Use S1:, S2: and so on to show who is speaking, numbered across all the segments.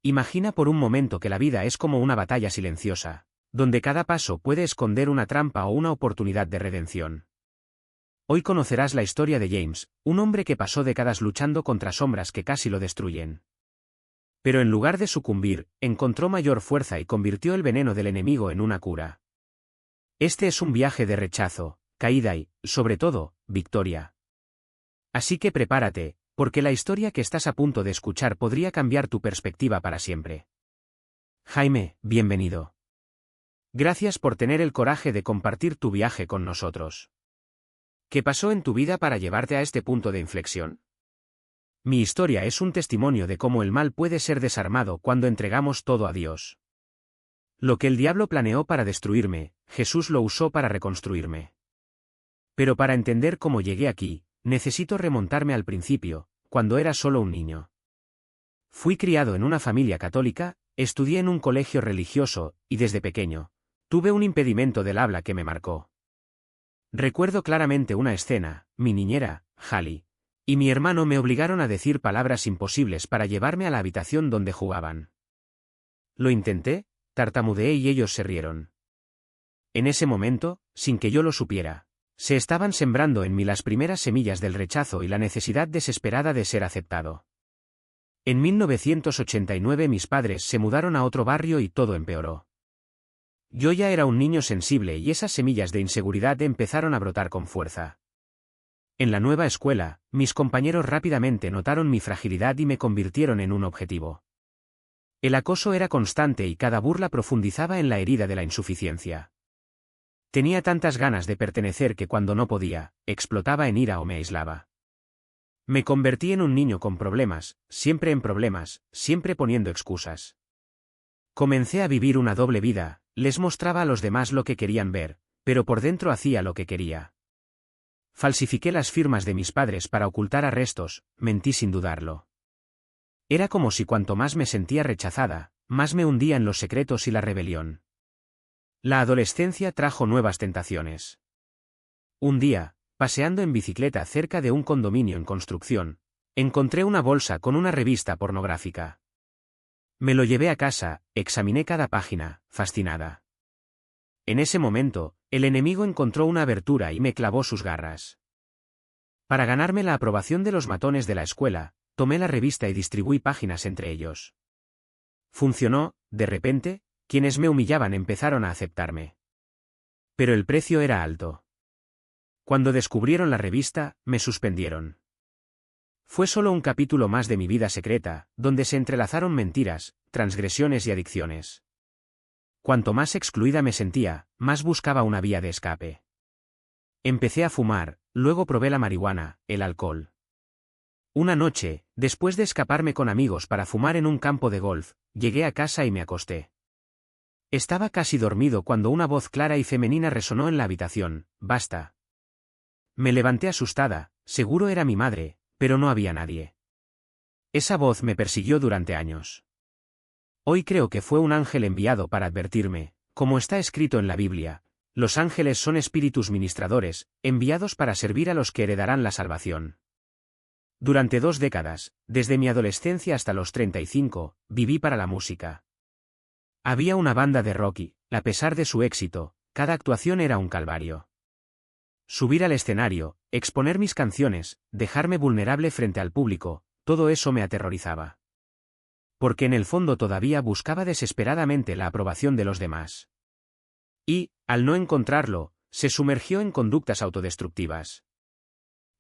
S1: Imagina por un momento que la vida es como una batalla silenciosa, donde cada paso puede esconder una trampa o una oportunidad de redención. Hoy conocerás la historia de James, un hombre que pasó décadas luchando contra sombras que casi lo destruyen. Pero en lugar de sucumbir, encontró mayor fuerza y convirtió el veneno del enemigo en una cura. Este es un viaje de rechazo, caída y, sobre todo, victoria. Así que prepárate, porque la historia que estás a punto de escuchar podría cambiar tu perspectiva para siempre. Jaime, bienvenido. Gracias por tener el coraje de compartir tu viaje con nosotros. ¿Qué pasó en tu vida para llevarte a este punto de inflexión? Mi historia es un testimonio de cómo el mal puede ser desarmado cuando entregamos todo a Dios. Lo que el diablo planeó para destruirme, Jesús lo usó para reconstruirme. Pero para entender cómo llegué aquí, necesito remontarme al principio, cuando era solo un niño. Fui criado en una familia católica, estudié en un colegio religioso, y desde pequeño, tuve un impedimento del habla que me marcó. Recuerdo claramente una escena: mi niñera, Hallie, y mi hermano me obligaron a decir palabras imposibles para llevarme a la habitación donde jugaban. Lo intenté, tartamudeé y ellos se rieron. En ese momento, sin que yo lo supiera, se estaban sembrando en mí las primeras semillas del rechazo y la necesidad desesperada de ser aceptado. En 1989 mis padres se mudaron a otro barrio y todo empeoró. Yo ya era un niño sensible y esas semillas de inseguridad empezaron a brotar con fuerza. En la nueva escuela, mis compañeros rápidamente notaron mi fragilidad y me convirtieron en un objetivo. El acoso era constante y cada burla profundizaba en la herida de la insuficiencia. Tenía tantas ganas de pertenecer que cuando no podía, explotaba en ira o me aislaba. Me convertí en un niño con problemas, siempre poniendo excusas. Comencé a vivir una doble vida, les mostraba a los demás lo que querían ver, pero por dentro hacía lo que quería. Falsifiqué las firmas de mis padres para ocultar arrestos, mentí sin dudarlo. Era como si cuanto más me sentía rechazada, más me hundía en los secretos y la rebelión. La adolescencia trajo nuevas tentaciones. Un día, paseando en bicicleta cerca de un condominio en construcción, encontré una bolsa con una revista pornográfica. Me lo llevé a casa, examiné cada página, fascinada. En ese momento, el enemigo encontró una abertura y me clavó sus garras. Para ganarme la aprobación de los matones de la escuela, tomé la revista y distribuí páginas entre ellos. Funcionó, de repente, quienes me humillaban empezaron a aceptarme. Pero el precio era alto. Cuando descubrieron la revista, me suspendieron. Fue solo un capítulo más de mi vida secreta, donde se entrelazaron mentiras, transgresiones y adicciones. Cuanto más excluida me sentía, más buscaba una vía de escape. Empecé a fumar, luego probé la marihuana, el alcohol. Una noche, después de escaparme con amigos para fumar en un campo de golf, llegué a casa y me acosté. Estaba casi dormido cuando una voz clara y femenina resonó en la habitación: «Basta». Me levanté asustada, seguro era mi madre, pero no había nadie. Esa voz me persiguió durante años. Hoy creo que fue un ángel enviado para advertirme, como está escrito en la Biblia: los ángeles son espíritus ministradores, enviados para servir a los que heredarán la salvación. Durante 2 décadas, desde mi adolescencia hasta los 35, viví para la música. Había una banda de rock y, a pesar de su éxito, cada actuación era un calvario. Subir al escenario, exponer mis canciones, dejarme vulnerable frente al público, todo eso me aterrorizaba. Porque en el fondo todavía buscaba desesperadamente la aprobación de los demás. Y, al no encontrarlo, se sumergió en conductas autodestructivas.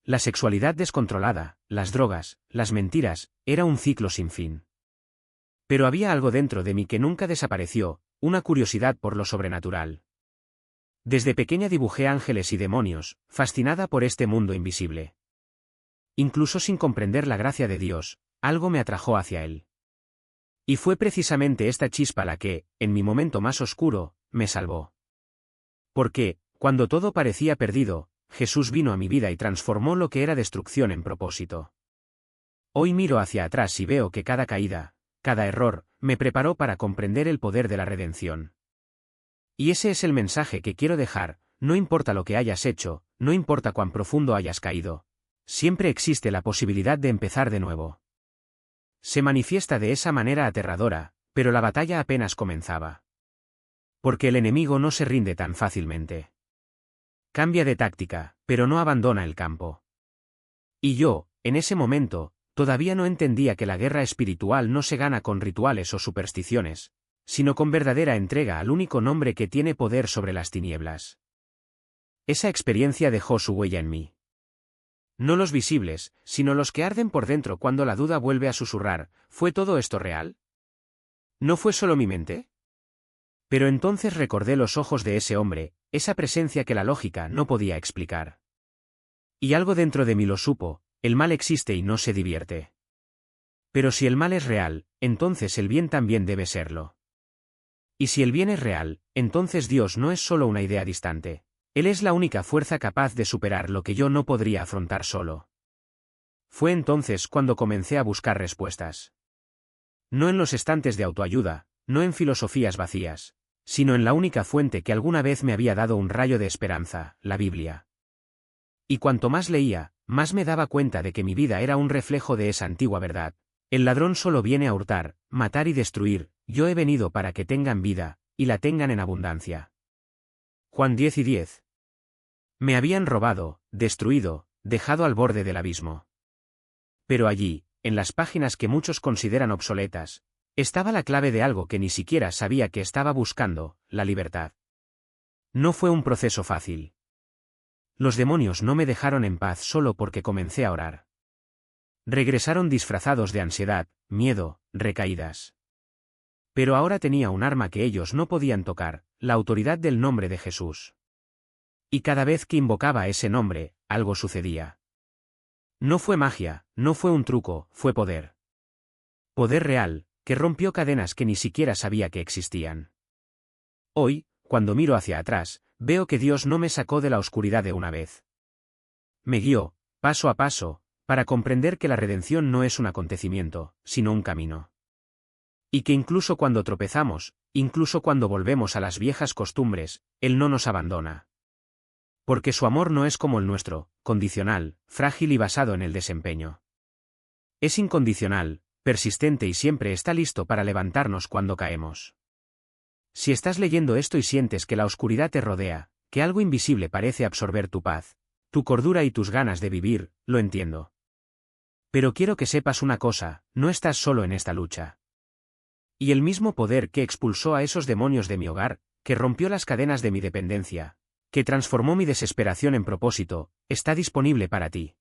S1: La sexualidad descontrolada, las drogas, las mentiras, era un ciclo sin fin. Pero había algo dentro de mí que nunca desapareció, una curiosidad por lo sobrenatural. Desde pequeña dibujé ángeles y demonios, fascinada por este mundo invisible. Incluso sin comprender la gracia de Dios, algo me atrajo hacia él. Y fue precisamente esta chispa la que, en mi momento más oscuro, me salvó. Porque, cuando todo parecía perdido, Jesús vino a mi vida y transformó lo que era destrucción en propósito. Hoy miro hacia atrás y veo que cada caída, cada error, me preparó para comprender el poder de la redención. Y ese es el mensaje que quiero dejar: no importa lo que hayas hecho, no importa cuán profundo hayas caído, siempre existe la posibilidad de empezar de nuevo. Se manifiesta de esa manera aterradora, pero la batalla apenas comenzaba. Porque el enemigo no se rinde tan fácilmente. Cambia de táctica, pero no abandona el campo. Y yo, en ese momento, todavía no entendía que la guerra espiritual no se gana con rituales o supersticiones, sino con verdadera entrega al único nombre que tiene poder sobre las tinieblas. Esa experiencia dejó su huella en mí. No los visibles, sino los que arden por dentro cuando la duda vuelve a susurrar, ¿fue todo esto real? ¿No fue solo mi mente? Pero entonces recordé los ojos de ese hombre, esa presencia que la lógica no podía explicar. Y algo dentro de mí lo supo, el mal existe y no se divierte. Pero si el mal es real, entonces el bien también debe serlo. Y si el bien es real, entonces Dios no es solo una idea distante. Él es la única fuerza capaz de superar lo que yo no podría afrontar solo. Fue entonces cuando comencé a buscar respuestas. No en los estantes de autoayuda, no en filosofías vacías, sino en la única fuente que alguna vez me había dado un rayo de esperanza, la Biblia. Y cuanto más leía, más me daba cuenta de que mi vida era un reflejo de esa antigua verdad. El ladrón solo viene a hurtar, matar y destruir, yo he venido para que tengan vida, y la tengan en abundancia. Juan 10:10. Me habían robado, destruido, dejado al borde del abismo. Pero allí, en las páginas que muchos consideran obsoletas, estaba la clave de algo que ni siquiera sabía que estaba buscando, la libertad. No fue un proceso fácil. Los demonios no me dejaron en paz solo porque comencé a orar. Regresaron disfrazados de ansiedad, miedo, recaídas. Pero ahora tenía un arma que ellos no podían tocar, la autoridad del nombre de Jesús. Y cada vez que invocaba ese nombre, algo sucedía. No fue magia, no fue un truco, fue poder. Poder real, que rompió cadenas que ni siquiera sabía que existían. Hoy, cuando miro hacia atrás, veo que Dios no me sacó de la oscuridad de una vez. Me guió, paso a paso, para comprender que la redención no es un acontecimiento, sino un camino. Y que incluso cuando tropezamos, incluso cuando volvemos a las viejas costumbres, Él no nos abandona. Porque su amor no es como el nuestro, condicional, frágil y basado en el desempeño. Es incondicional, persistente y siempre está listo para levantarnos cuando caemos. Si estás leyendo esto y sientes que la oscuridad te rodea, que algo invisible parece absorber tu paz, tu cordura y tus ganas de vivir, lo entiendo. Pero quiero que sepas una cosa, no estás solo en esta lucha. Y el mismo poder que expulsó a esos demonios de mi hogar, que rompió las cadenas de mi dependencia, que transformó mi desesperación en propósito, está disponible para ti.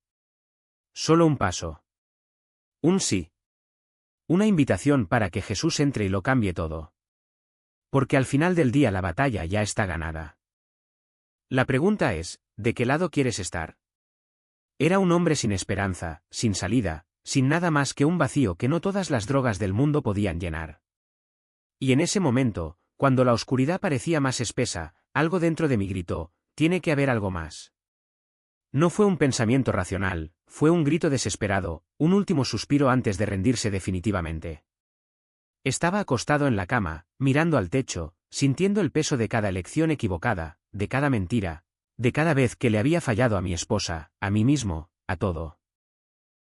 S1: Solo un paso. Un sí. Una invitación para que Jesús entre y lo cambie todo. Porque al final del día la batalla ya está ganada. La pregunta es, ¿de qué lado quieres estar? Era un hombre sin esperanza, sin salida, sin nada más que un vacío que no todas las drogas del mundo podían llenar. Y en ese momento, cuando la oscuridad parecía más espesa, algo dentro de mí gritó, tiene que haber algo más. No fue un pensamiento racional, fue un grito desesperado, un último suspiro antes de rendirse definitivamente. Estaba acostado en la cama, mirando al techo, sintiendo el peso de cada elección equivocada, de cada mentira, de cada vez que le había fallado a mi esposa, a mí mismo, a todo.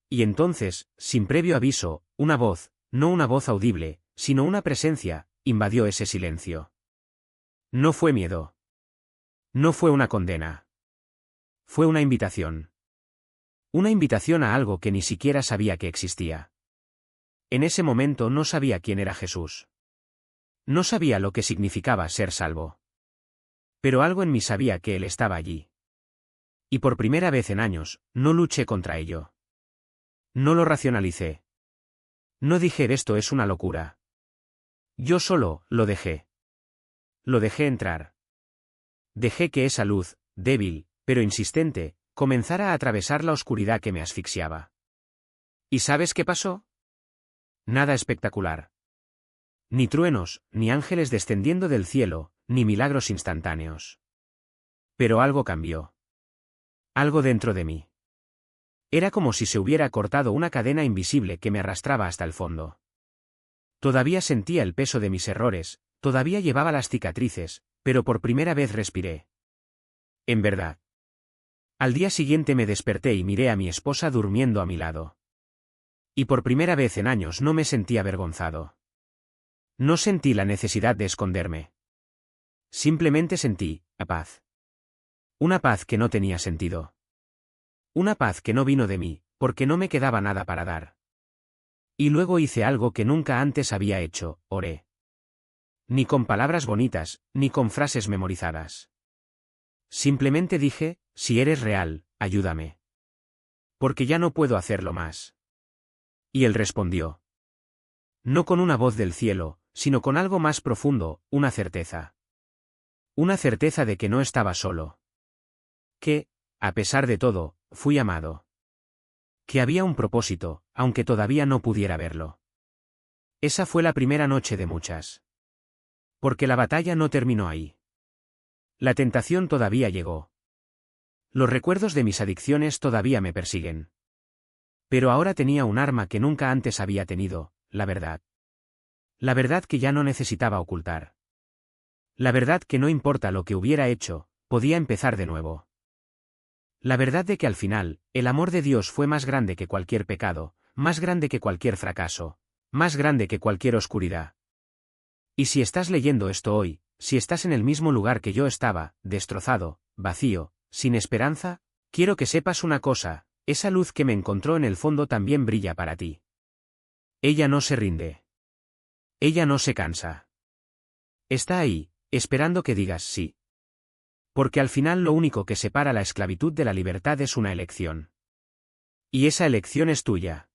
S1: Y entonces, sin previo aviso, una voz, no una voz audible, sino una presencia, invadió ese silencio. No fue miedo. No fue una condena. Fue una invitación. Una invitación a algo que ni siquiera sabía que existía. En ese momento no sabía quién era Jesús. No sabía lo que significaba ser salvo. Pero algo en mí sabía que Él estaba allí. Y por primera vez en años, no luché contra ello. No lo racionalicé. No dije esto es una locura. Yo solo, lo dejé. Lo dejé entrar. Dejé que esa luz, débil, pero insistente, comenzara a atravesar la oscuridad que me asfixiaba. ¿Y sabes qué pasó? Nada espectacular. Ni truenos, ni ángeles descendiendo del cielo, ni milagros instantáneos. Pero algo cambió. Algo dentro de mí. Era como si se hubiera cortado una cadena invisible que me arrastraba hasta el fondo. Todavía sentía el peso de mis errores, todavía llevaba las cicatrices, pero por primera vez respiré. En verdad. Al día siguiente me desperté y miré a mi esposa durmiendo a mi lado. Y por primera vez en años no me sentí avergonzado. No sentí la necesidad de esconderme. Simplemente sentí paz. Una paz que no tenía sentido. Una paz que no vino de mí, porque no me quedaba nada para dar. Y luego hice algo que nunca antes había hecho, oré. Ni con palabras bonitas, ni con frases memorizadas. Simplemente dije, si eres real, ayúdame. Porque ya no puedo hacerlo más. Y él respondió. No con una voz del cielo, sino con algo más profundo, una certeza. Una certeza de que no estaba solo. Que, a pesar de todo, fui amado. Que había un propósito, aunque todavía no pudiera verlo. Esa fue la primera noche de muchas. Porque la batalla no terminó ahí. La tentación todavía llegó. Los recuerdos de mis adicciones todavía me persiguen. Pero ahora tenía un arma que nunca antes había tenido, la verdad. La verdad que ya no necesitaba ocultar. La verdad que no importa lo que hubiera hecho, podía empezar de nuevo. La verdad de que al final, el amor de Dios fue más grande que cualquier pecado, más grande que cualquier fracaso, más grande que cualquier oscuridad. Y si estás leyendo esto hoy, si estás en el mismo lugar que yo estaba, destrozado, vacío, sin esperanza, quiero que sepas una cosa, esa luz que me encontró en el fondo también brilla para ti. Ella no se rinde. Ella no se cansa. Está ahí, esperando que digas sí. Porque al final lo único que separa la esclavitud de la libertad es una elección. Y esa elección es tuya.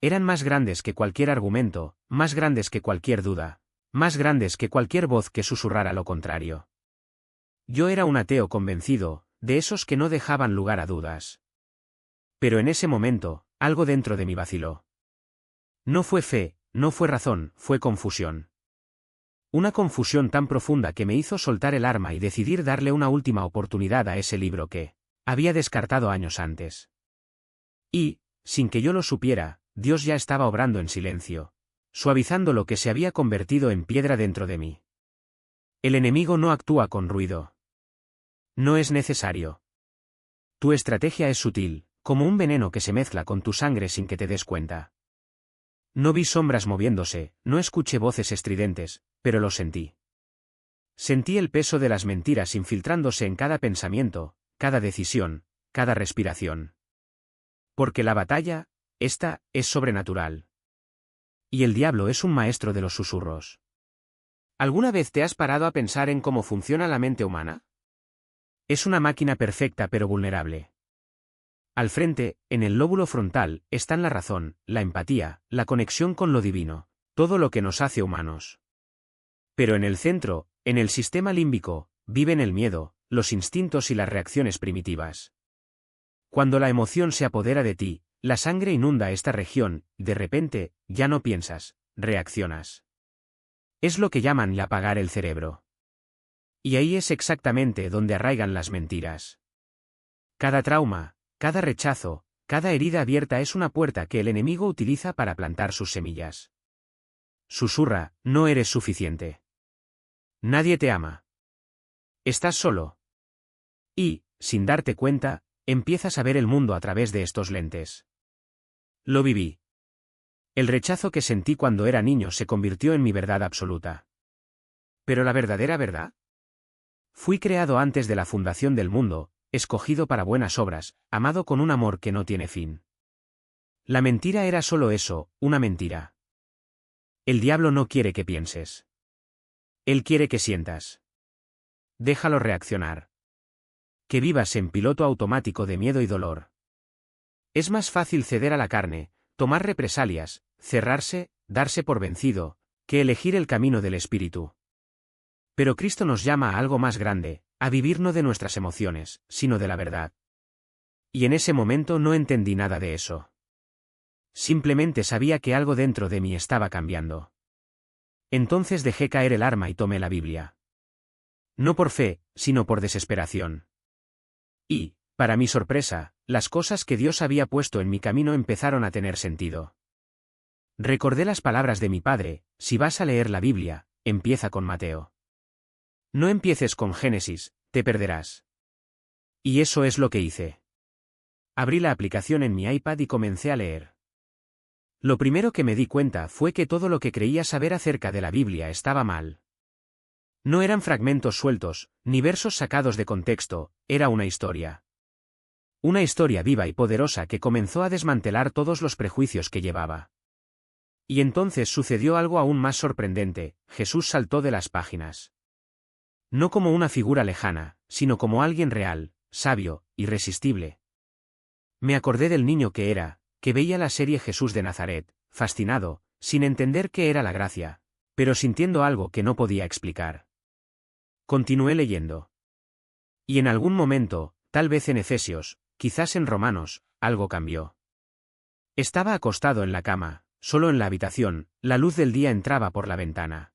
S1: Eran más grandes que cualquier argumento, más grandes que cualquier duda, más grandes que cualquier voz que susurrara lo contrario. Yo era un ateo convencido, de esos que no dejaban lugar a dudas. Pero en ese momento, algo dentro de mí vaciló. No fue fe, no fue razón, fue confusión. Una confusión tan profunda que me hizo soltar el arma y decidir darle una última oportunidad a ese libro que había descartado años antes. Y, sin que yo lo supiera, Dios ya estaba obrando en silencio, suavizando lo que se había convertido en piedra dentro de mí. El enemigo no actúa con ruido. No es necesario. Tu estrategia es sutil, como un veneno que se mezcla con tu sangre sin que te des cuenta. No vi sombras moviéndose, no escuché voces estridentes, pero lo sentí. Sentí el peso de las mentiras infiltrándose en cada pensamiento, cada decisión, cada respiración. Porque la batalla, esta, es sobrenatural. Y el diablo es un maestro de los susurros. ¿Alguna vez te has parado a pensar en cómo funciona la mente humana? Es una máquina perfecta pero vulnerable. Al frente, en el lóbulo frontal, están la razón, la empatía, la conexión con lo divino, todo lo que nos hace humanos. Pero en el centro, en el sistema límbico, viven el miedo, los instintos y las reacciones primitivas. Cuando la emoción se apodera de ti, la sangre inunda esta región, de repente, ya no piensas, reaccionas. Es lo que llaman apagar el cerebro. Y ahí es exactamente donde arraigan las mentiras. Cada trauma, cada rechazo, cada herida abierta es una puerta que el enemigo utiliza para plantar sus semillas. Susurra, no eres suficiente. Nadie te ama. Estás solo. Y, sin darte cuenta, empiezas a ver el mundo a través de estos lentes. Lo viví. El rechazo que sentí cuando era niño se convirtió en mi verdad absoluta. ¿Pero la verdadera verdad? Fui creado antes de la fundación del mundo, escogido para buenas obras, amado con un amor que no tiene fin. La mentira era solo eso, una mentira. El diablo no quiere que pienses. Él quiere que sientas. Déjalo reaccionar. Que vivas en piloto automático de miedo y dolor. Es más fácil ceder a la carne, tomar represalias, cerrarse, darse por vencido, que elegir el camino del espíritu. Pero Cristo nos llama a algo más grande, a vivir no de nuestras emociones, sino de la verdad. Y en ese momento no entendí nada de eso. Simplemente sabía que algo dentro de mí estaba cambiando. Entonces dejé caer el arma y tomé la Biblia. No por fe, sino por desesperación. Y, para mi sorpresa, las cosas que Dios había puesto en mi camino empezaron a tener sentido. Recordé las palabras de mi padre: si vas a leer la Biblia, empieza con Mateo. No empieces con Génesis, te perderás. Y eso es lo que hice. Abrí la aplicación en mi iPad y comencé a leer. Lo primero que me di cuenta fue que todo lo que creía saber acerca de la Biblia estaba mal. No eran fragmentos sueltos, ni versos sacados de contexto, era una historia. Una historia viva y poderosa que comenzó a desmantelar todos los prejuicios que llevaba. Y entonces sucedió algo aún más sorprendente: Jesús saltó de las páginas. No como una figura lejana, sino como alguien real, sabio, irresistible. Me acordé del niño que era, que veía la serie Jesús de Nazaret, fascinado, sin entender qué era la gracia, pero sintiendo algo que no podía explicar. Continué leyendo. Y en algún momento, tal vez en Efesios, quizás en Romanos, algo cambió. Estaba acostado en la cama, solo en la habitación, la luz del día entraba por la ventana.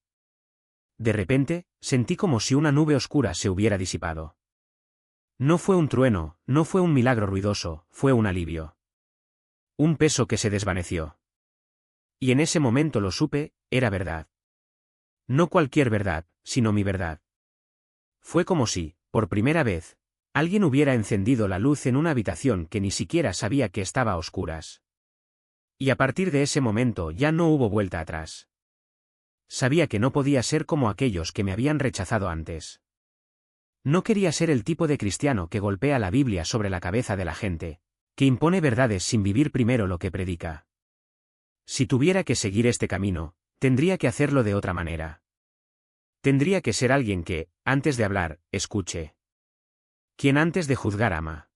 S1: De repente, sentí como si una nube oscura se hubiera disipado. No fue un trueno, no fue un milagro ruidoso, fue un alivio. Un peso que se desvaneció. Y en ese momento lo supe, era verdad. No cualquier verdad, sino mi verdad. Fue como si, por primera vez, alguien hubiera encendido la luz en una habitación que ni siquiera sabía que estaba a oscuras. Y a partir de ese momento ya no hubo vuelta atrás. Sabía que no podía ser como aquellos que me habían rechazado antes. No quería ser el tipo de cristiano que golpea la Biblia sobre la cabeza de la gente, que impone verdades sin vivir primero lo que predica. Si tuviera que seguir este camino, tendría que hacerlo de otra manera. Tendría que ser alguien que, antes de hablar, escuche. Quien antes de juzgar ama.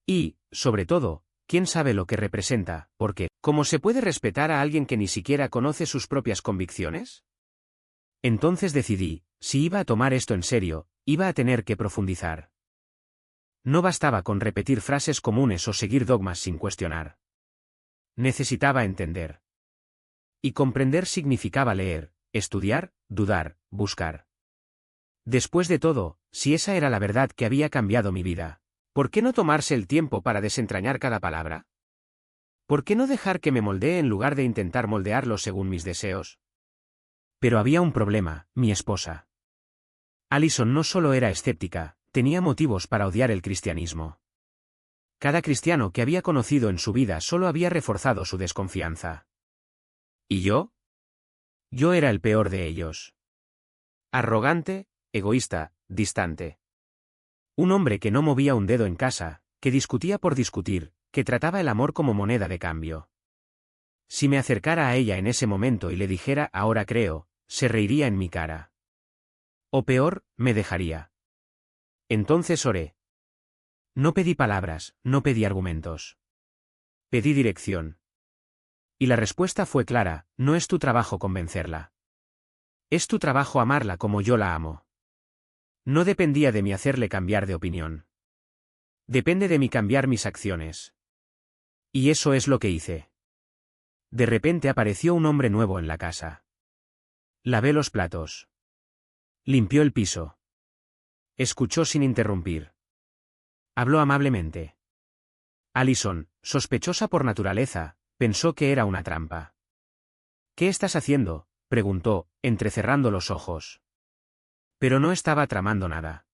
S1: Y, sobre todo, quien sabe lo que representa, porque, ¿cómo se puede respetar a alguien que ni siquiera conoce sus propias convicciones? Entonces decidí, si iba a tomar esto en serio, iba a tener que profundizar. No bastaba con repetir frases comunes o seguir dogmas sin cuestionar. Necesitaba entender. Y comprender significaba leer, estudiar, dudar, buscar. Después de todo, si esa era la verdad que había cambiado mi vida, ¿por qué no tomarse el tiempo para desentrañar cada palabra? ¿Por qué no dejar que me moldee en lugar de intentar moldearlo según mis deseos? Pero había un problema: mi esposa. Alison no solo era escéptica, tenía motivos para odiar el cristianismo. Cada cristiano que había conocido en su vida solo había reforzado su desconfianza. ¿Y yo? Yo era el peor de ellos. Arrogante, egoísta, distante. Un hombre que no movía un dedo en casa, que discutía por discutir, que trataba el amor como moneda de cambio. Si me acercara a ella en ese momento y le dijera «ahora creo», se reiría en mi cara. O peor, me dejaría. Entonces oré. No pedí palabras, no pedí argumentos. Pedí dirección. Y la respuesta fue clara: no es tu trabajo convencerla. Es tu trabajo amarla como yo la amo. No dependía de mí hacerle cambiar de opinión. Depende de mí cambiar mis acciones. Y eso es lo que hice. De repente apareció un hombre nuevo en la casa. Lavé los platos. Limpió el piso. Escuchó sin interrumpir. Habló amablemente. Alison, sospechosa por naturaleza, pensó que era una trampa. «¿Qué estás haciendo?», preguntó, entrecerrando los ojos. Pero no estaba tramando nada.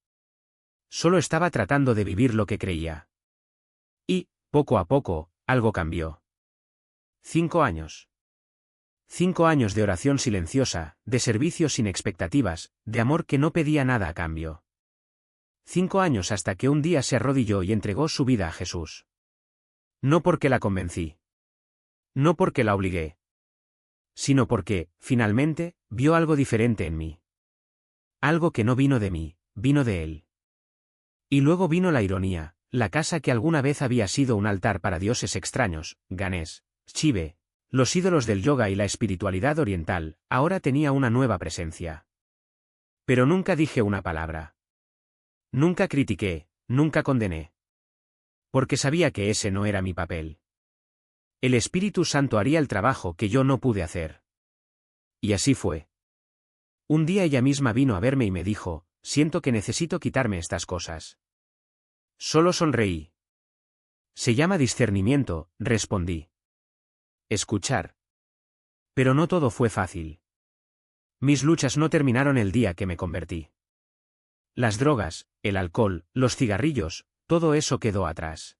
S1: Solo estaba tratando de vivir lo que creía. Y, poco a poco, algo cambió. 5 años. 5 años de oración silenciosa, de servicio sin expectativas, de amor que no pedía nada a cambio. 5 años hasta que un día se arrodilló y entregó su vida a Jesús. No porque la convencí. No porque la obligué. Sino porque, finalmente, vio algo diferente en mí. Algo que no vino de mí, vino de él. Y luego vino la ironía: la casa que alguna vez había sido un altar para dioses extraños, Ganesh, Shiva, los ídolos del yoga y la espiritualidad oriental, ahora tenía una nueva presencia. Pero nunca dije una palabra. Nunca critiqué, nunca condené. Porque sabía que ese no era mi papel. El Espíritu Santo haría el trabajo que yo no pude hacer. Y así fue. Un día ella misma vino a verme y me dijo: «Siento que necesito quitarme estas cosas». Solo sonreí. «Se llama discernimiento», respondí. Escuchar. Pero no todo fue fácil. Mis luchas no terminaron el día que me convertí. Las drogas, el alcohol, los cigarrillos, todo eso quedó atrás.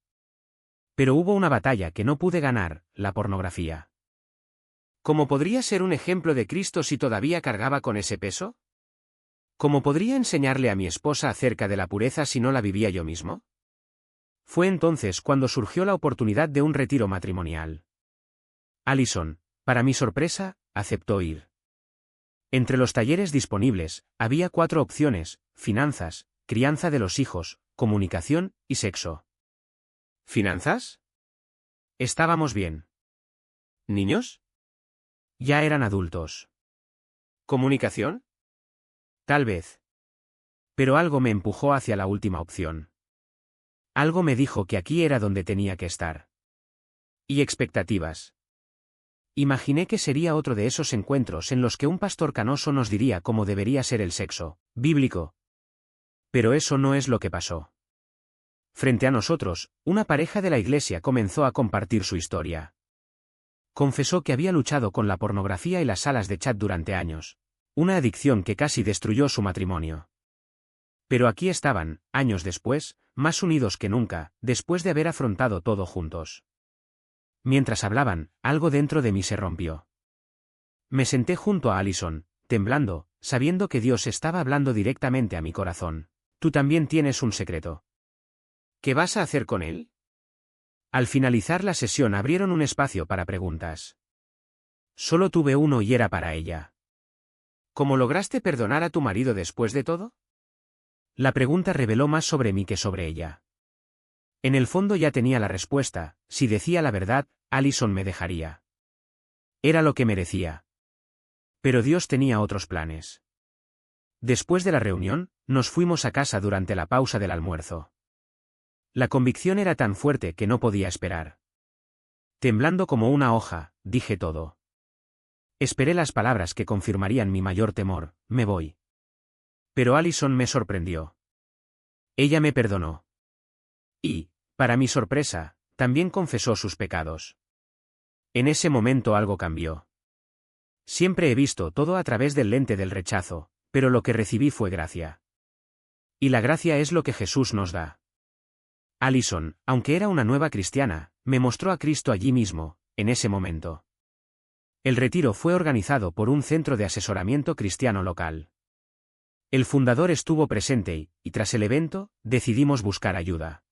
S1: Pero hubo una batalla que no pude ganar: la pornografía. ¿Cómo podría ser un ejemplo de Cristo si todavía cargaba con ese peso? ¿Cómo podría enseñarle a mi esposa acerca de la pureza si no la vivía yo mismo? Fue entonces cuando surgió la oportunidad de un retiro matrimonial. Allison, para mi sorpresa, aceptó ir. Entre los talleres disponibles, había 4 opciones: finanzas, crianza de los hijos, comunicación y sexo. ¿Finanzas? Estábamos bien. ¿Niños? Ya eran adultos. ¿Comunicación? Tal vez. Pero algo me empujó hacia la última opción. Algo me dijo que aquí era donde tenía que estar. Y expectativas. Imaginé que sería otro de esos encuentros en los que un pastor canoso nos diría cómo debería ser el sexo bíblico. Pero eso no es lo que pasó. Frente a nosotros, una pareja de la iglesia comenzó a compartir su historia. Confesó que había luchado con la pornografía y las salas de chat durante años, una adicción que casi destruyó su matrimonio. Pero aquí estaban, años después, más unidos que nunca, después de haber afrontado todo juntos. Mientras hablaban, algo dentro de mí se rompió. Me senté junto a Allison, temblando, sabiendo que Dios estaba hablando directamente a mi corazón. Tú también tienes un secreto. ¿Qué vas a hacer con él? Al finalizar la sesión abrieron un espacio para preguntas. Solo tuve uno y era para ella. ¿Cómo lograste perdonar a tu marido después de todo? La pregunta reveló más sobre mí que sobre ella. En el fondo ya tenía la respuesta: si decía la verdad, Allison me dejaría. Era lo que merecía. Pero Dios tenía otros planes. Después de la reunión, nos fuimos a casa durante la pausa del almuerzo. La convicción era tan fuerte que no podía esperar. Temblando como una hoja, dije todo. Esperé las palabras que confirmarían mi mayor temor: me voy. Pero Allison me sorprendió. Ella me perdonó. Y, para mi sorpresa, también confesó sus pecados. En ese momento algo cambió. Siempre he visto todo a través del lente del rechazo, pero lo que recibí fue gracia. Y la gracia es lo que Jesús nos da. Allison, aunque era una nueva cristiana, me mostró a Cristo allí mismo, en ese momento. El retiro fue organizado por un centro de asesoramiento cristiano local. El fundador estuvo presente y tras el evento, decidimos buscar ayuda.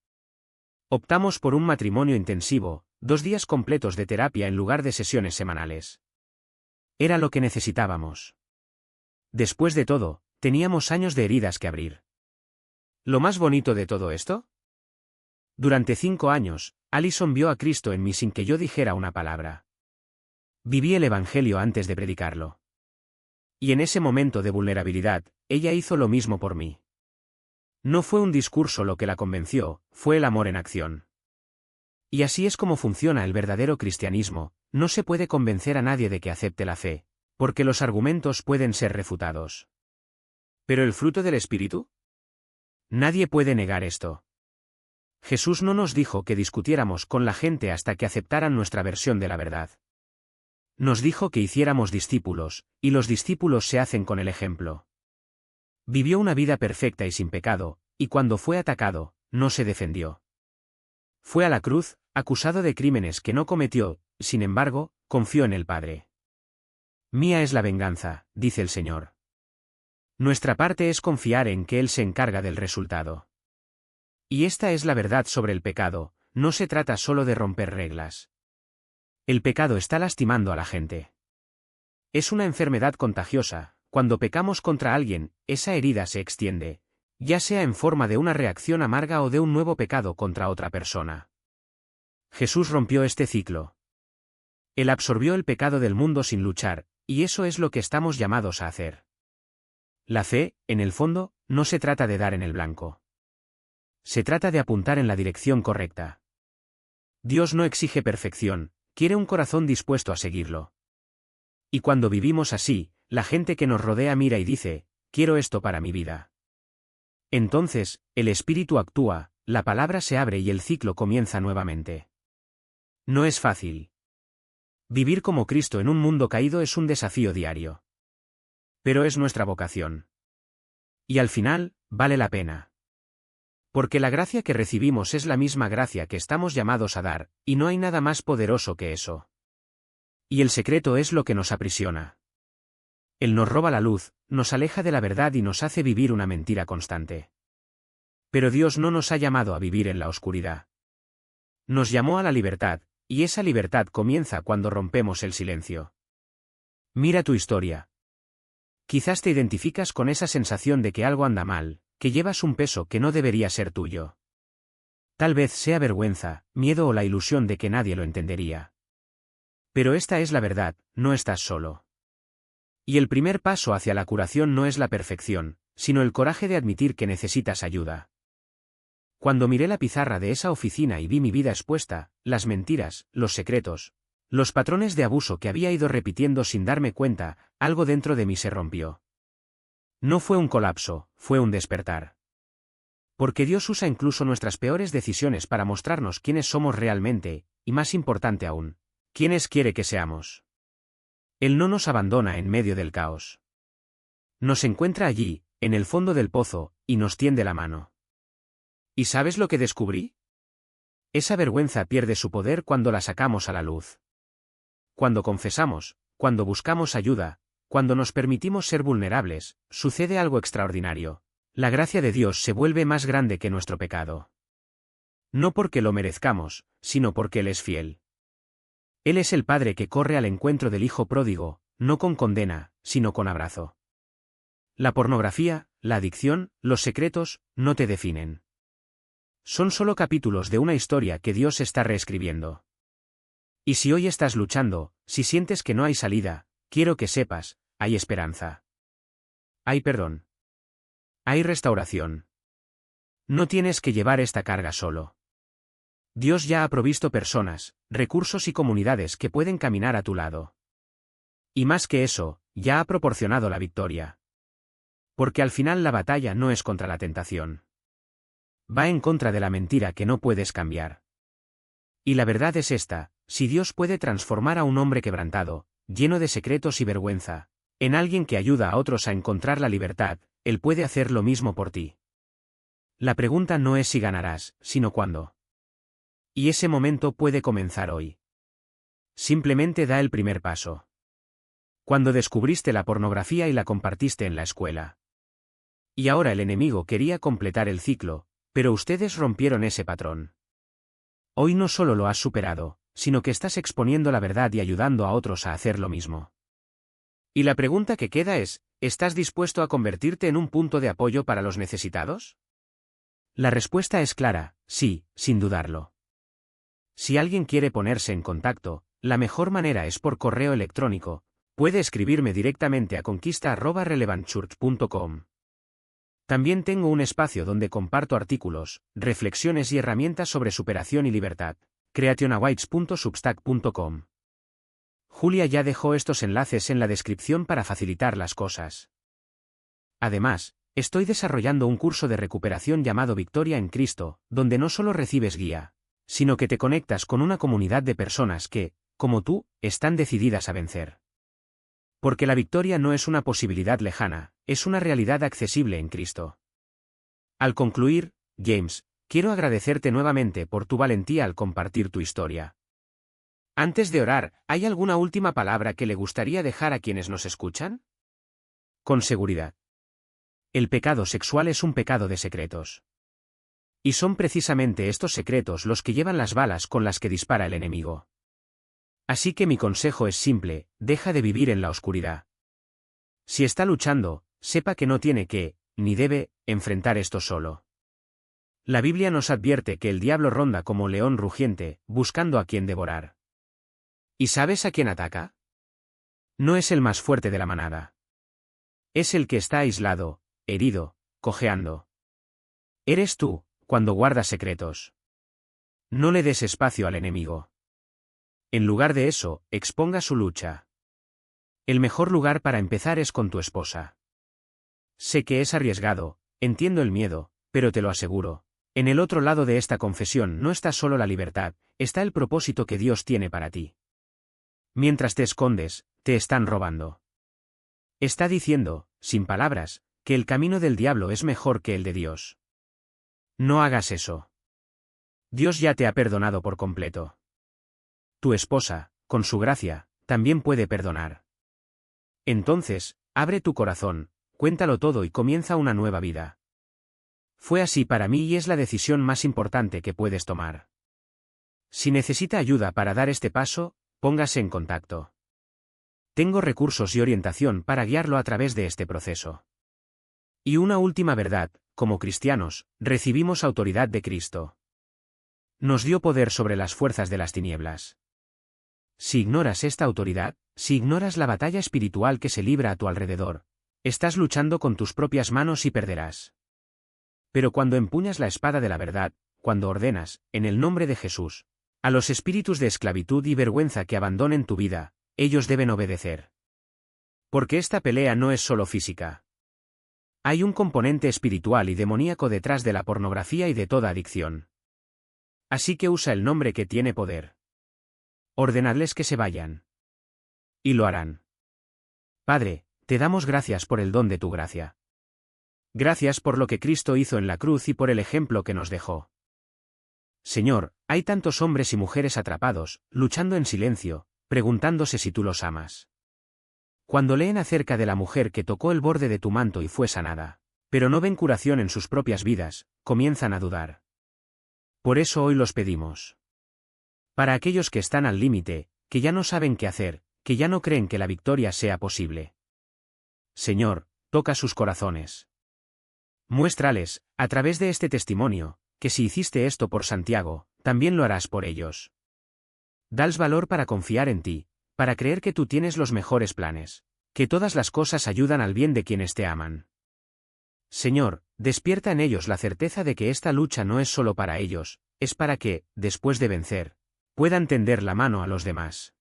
S1: Optamos por un matrimonio intensivo, 2 días completos de terapia en lugar de sesiones semanales. Era lo que necesitábamos. Después de todo, teníamos años de heridas que abrir. ¿Lo más bonito de todo esto? Durante 5 años, Allison vio a Cristo en mí sin que yo dijera una palabra. Viví el Evangelio antes de predicarlo. Y en ese momento de vulnerabilidad, ella hizo lo mismo por mí. No fue un discurso lo que la convenció, fue el amor en acción. Y así es como funciona el verdadero cristianismo: no se puede convencer a nadie de que acepte la fe, porque los argumentos pueden ser refutados. ¿Pero el fruto del Espíritu? Nadie puede negar esto. Jesús no nos dijo que discutiéramos con la gente hasta que aceptaran nuestra versión de la verdad. Nos dijo que hiciéramos discípulos, y los discípulos se hacen con el ejemplo. Vivió una vida perfecta y sin pecado, y cuando fue atacado, no se defendió. Fue a la cruz, acusado de crímenes que no cometió, sin embargo, confió en el Padre. Mía es la venganza, dice el Señor. Nuestra parte es confiar en que Él se encarga del resultado. Y esta es la verdad sobre el pecado: no se trata solo de romper reglas. El pecado está lastimando a la gente. Es una enfermedad contagiosa. Cuando pecamos contra alguien, esa herida se extiende, ya sea en forma de una reacción amarga o de un nuevo pecado contra otra persona. Jesús rompió este ciclo. Él absorbió el pecado del mundo sin luchar, y eso es lo que estamos llamados a hacer. La fe, en el fondo, no se trata de dar en el blanco. Se trata de apuntar en la dirección correcta. Dios no exige perfección, quiere un corazón dispuesto a seguirlo. Y cuando vivimos así, la gente que nos rodea mira y dice: quiero esto para mi vida. Entonces, el Espíritu actúa, la palabra se abre y el ciclo comienza nuevamente. No es fácil. Vivir como Cristo en un mundo caído es un desafío diario. Pero es nuestra vocación. Y al final, vale la pena. Porque la gracia que recibimos es la misma gracia que estamos llamados a dar, y no hay nada más poderoso que eso. Y el secreto es lo que nos aprisiona. Él nos roba la luz, nos aleja de la verdad y nos hace vivir una mentira constante. Pero Dios no nos ha llamado a vivir en la oscuridad. Nos llamó a la libertad, y esa libertad comienza cuando rompemos el silencio. Mira tu historia. Quizás te identificas con esa sensación de que algo anda mal, que llevas un peso que no debería ser tuyo. Tal vez sea vergüenza, miedo o la ilusión de que nadie lo entendería. Pero esta es la verdad, no estás solo. Y el primer paso hacia la curación no es la perfección, sino el coraje de admitir que necesitas ayuda. Cuando miré la pizarra de esa oficina y vi mi vida expuesta, las mentiras, los secretos, los patrones de abuso que había ido repitiendo sin darme cuenta, algo dentro de mí se rompió. No fue un colapso, fue un despertar. Porque Dios usa incluso nuestras peores decisiones para mostrarnos quiénes somos realmente, y más importante aún, quiénes quiere que seamos. Él no nos abandona en medio del caos. Nos encuentra allí, en el fondo del pozo, y nos tiende la mano. ¿Y sabes lo que descubrí? Esa vergüenza pierde su poder cuando la sacamos a la luz. Cuando confesamos, cuando buscamos ayuda, cuando nos permitimos ser vulnerables, sucede algo extraordinario. La gracia de Dios se vuelve más grande que nuestro pecado. No porque lo merezcamos, sino porque Él es fiel. Él es el Padre que corre al encuentro del Hijo pródigo, no con condena, sino con abrazo. La pornografía, la adicción, los secretos, no te definen. Son solo capítulos de una historia que Dios está reescribiendo. Y si hoy estás luchando, si sientes que no hay salida, quiero que sepas, hay esperanza. Hay perdón. Hay restauración. No tienes que llevar esta carga solo. Dios ya ha provisto personas, recursos y comunidades que pueden caminar a tu lado. Y más que eso, ya ha proporcionado la victoria. Porque al final la batalla no es contra la tentación. Va en contra de la mentira que no puedes cambiar. Y la verdad es esta, si Dios puede transformar a un hombre quebrantado, lleno de secretos y vergüenza, en alguien que ayuda a otros a encontrar la libertad, Él puede hacer lo mismo por ti. La pregunta no es si ganarás, sino cuándo. Y ese momento puede comenzar hoy. Simplemente da el primer paso. Cuando descubriste la pornografía y la compartiste en la escuela. Y ahora el enemigo quería completar el ciclo, pero ustedes rompieron ese patrón. Hoy no solo lo has superado, sino que estás exponiendo la verdad y ayudando a otros a hacer lo mismo. Y la pregunta que queda es, ¿estás dispuesto a convertirte en un punto de apoyo para los necesitados? La respuesta es clara, sí, sin dudarlo. Si alguien quiere ponerse en contacto, la mejor manera es por correo electrónico, puede escribirme directamente a conquista@relevantchurch.com. También tengo un espacio donde comparto artículos, reflexiones y herramientas sobre superación y libertad. creationawaits.substack.com. Julia ya dejó estos enlaces en la descripción para facilitar las cosas. Además, estoy desarrollando un curso de recuperación llamado Victoria en Cristo, donde no solo recibes guía, sino que te conectas con una comunidad de personas que, como tú, están decididas a vencer. Porque la victoria no es una posibilidad lejana, es una realidad accesible en Cristo. Al concluir, James, quiero agradecerte nuevamente por tu valentía al compartir tu historia. Antes de orar, ¿hay alguna última palabra que le gustaría dejar a quienes nos escuchan? Con seguridad. El pecado sexual es un pecado de secretos. Y son precisamente estos secretos los que llevan las balas con las que dispara el enemigo. Así que mi consejo es simple, deja de vivir en la oscuridad. Si está luchando, sepa que no tiene que, ni debe, enfrentar esto solo. La Biblia nos advierte que el diablo ronda como león rugiente, buscando a quien devorar. ¿Y sabes a quién ataca? No es el más fuerte de la manada. Es el que está aislado, herido, cojeando. Eres tú, cuando guardas secretos. No le des espacio al enemigo. En lugar de eso, exponga su lucha. El mejor lugar para empezar es con tu esposa. Sé que es arriesgado, entiendo el miedo, pero te lo aseguro, en el otro lado de esta confesión no está solo la libertad, está el propósito que Dios tiene para ti. Mientras te escondes, te están robando. Está diciendo, sin palabras, que el camino del diablo es mejor que el de Dios. No hagas eso. Dios ya te ha perdonado por completo. Tu esposa, con su gracia, también puede perdonar. Entonces, abre tu corazón, cuéntalo todo y comienza una nueva vida. Fue así para mí y es la decisión más importante que puedes tomar. Si necesita ayuda para dar este paso, póngase en contacto. Tengo recursos y orientación para guiarlo a través de este proceso. Y una última verdad, como cristianos, recibimos autoridad de Cristo. Nos dio poder sobre las fuerzas de las tinieblas. Si ignoras esta autoridad, si ignoras la batalla espiritual que se libra a tu alrededor, estás luchando con tus propias manos y perderás. Pero cuando empuñas la espada de la verdad, cuando ordenas, en el nombre de Jesús, a los espíritus de esclavitud y vergüenza que abandonen tu vida, ellos deben obedecer. Porque esta pelea no es solo física. Hay un componente espiritual y demoníaco detrás de la pornografía y de toda adicción. Así que usa el nombre que tiene poder. Ordenadles que se vayan. Y lo harán. Padre, te damos gracias por el don de tu gracia. Gracias por lo que Cristo hizo en la cruz y por el ejemplo que nos dejó. Señor, hay tantos hombres y mujeres atrapados, luchando en silencio, preguntándose si tú los amas. Cuando leen acerca de la mujer que tocó el borde de tu manto y fue sanada, pero no ven curación en sus propias vidas, comienzan a dudar. Por eso hoy los pedimos. Para aquellos que están al límite, que ya no saben qué hacer, que ya no creen que la victoria sea posible. Señor, toca sus corazones. Muéstrales, a través de este testimonio, que si hiciste esto por Santiago, también lo harás por ellos. Dales valor para confiar en ti, para creer que tú tienes los mejores planes, que todas las cosas ayudan al bien de quienes te aman. Señor, despierta en ellos la certeza de que esta lucha no es solo para ellos, es para que, después de vencer, puedan tender la mano a los demás.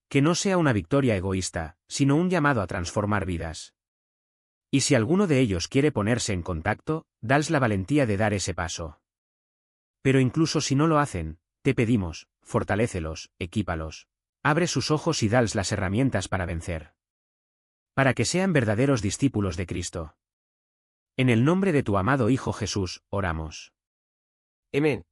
S1: Que no sea una victoria egoísta, sino un llamado a transformar vidas. Y si alguno de ellos quiere ponerse en contacto, dales la valentía de dar ese paso. Pero incluso si no lo hacen, te pedimos, fortalécelos, equípalos. Abre sus ojos y dales las herramientas para vencer. Para que sean verdaderos discípulos de Cristo. En el nombre de tu amado Hijo Jesús, oramos.
S2: Amén.